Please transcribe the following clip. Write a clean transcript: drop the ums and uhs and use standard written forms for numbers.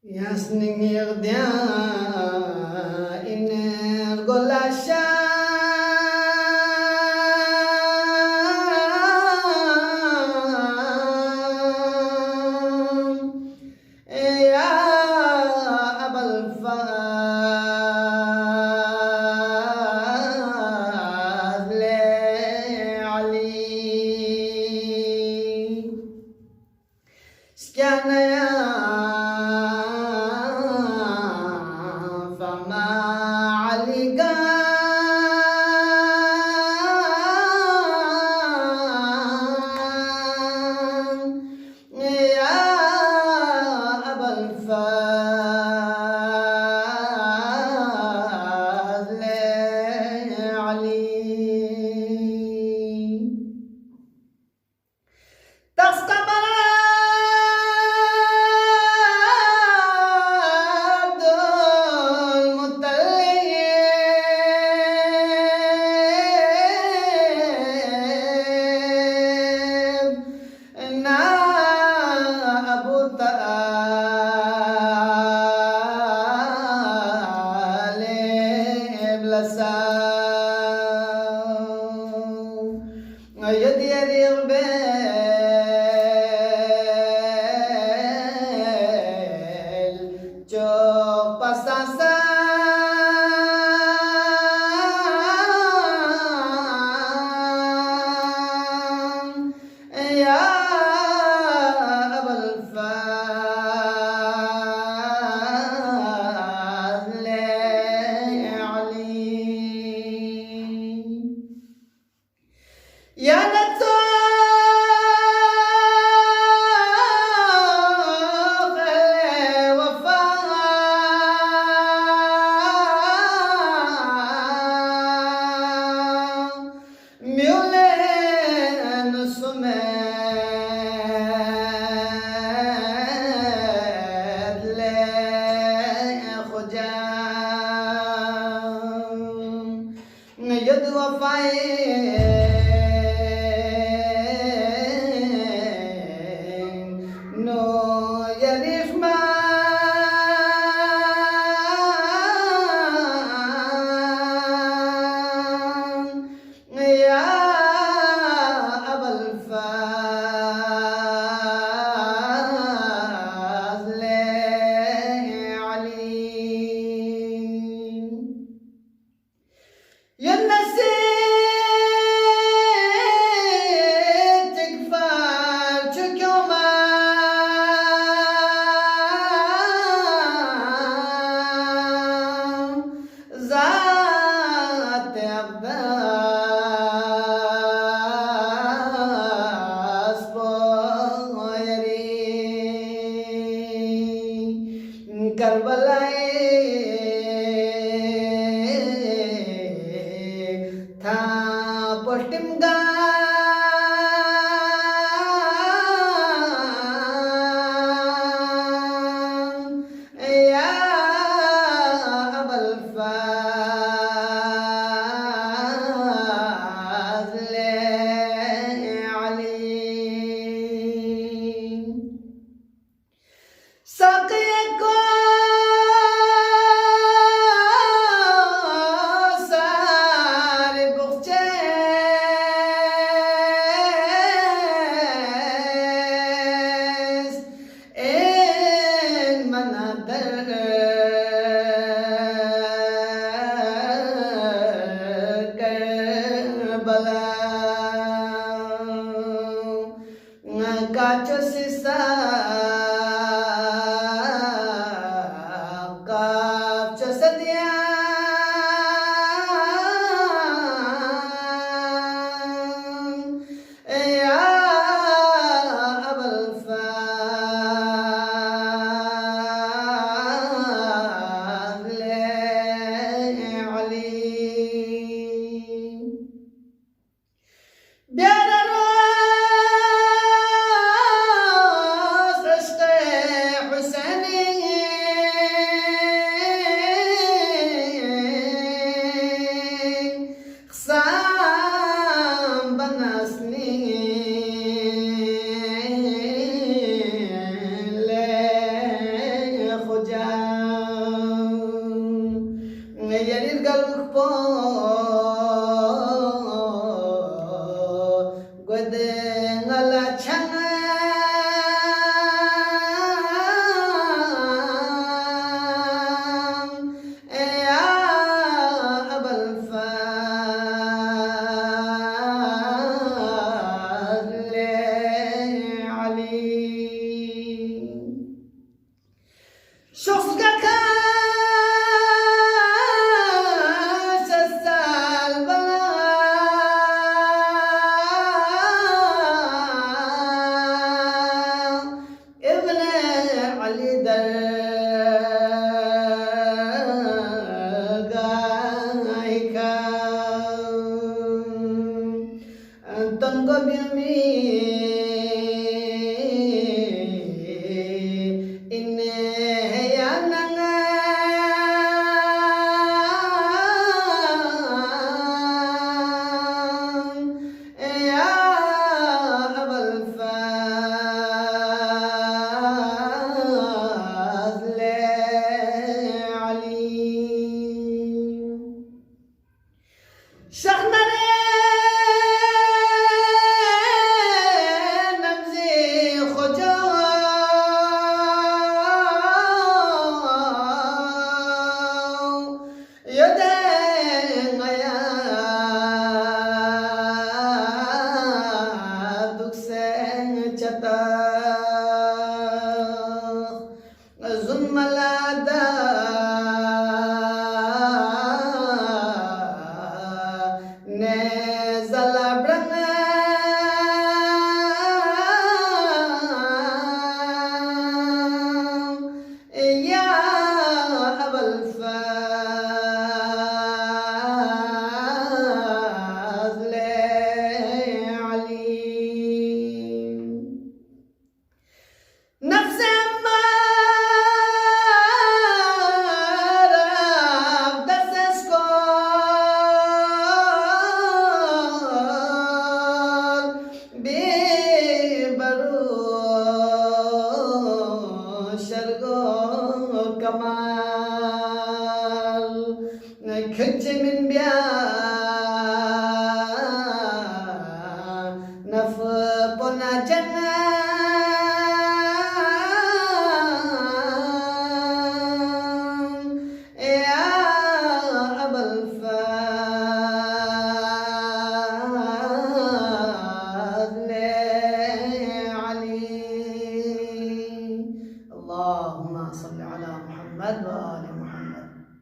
Yasning yagdya iner golasha ya abal fazle ali Skyanaya fama aliga ya abal fazle ali تسقط يدي الربال جوق pasasa ya abal fazle ali يا لطاف الوفاء ميولين سماد لخجام يد وفاي no yarishma ya abal fazle ali ya نسيت تكفر شكوما ذات عباس بويري كربلاء था पोस्टिमगा या अबल फazle ali saqiya ko kaca sisa kaca sedia ya abal fazle Yarir galuk po Gode ngala changa Ya abal fadle Ali Shosgaka من بيا نفقنا جنة يا أبا الفضل علي اللهم صل على محمد وآل محمد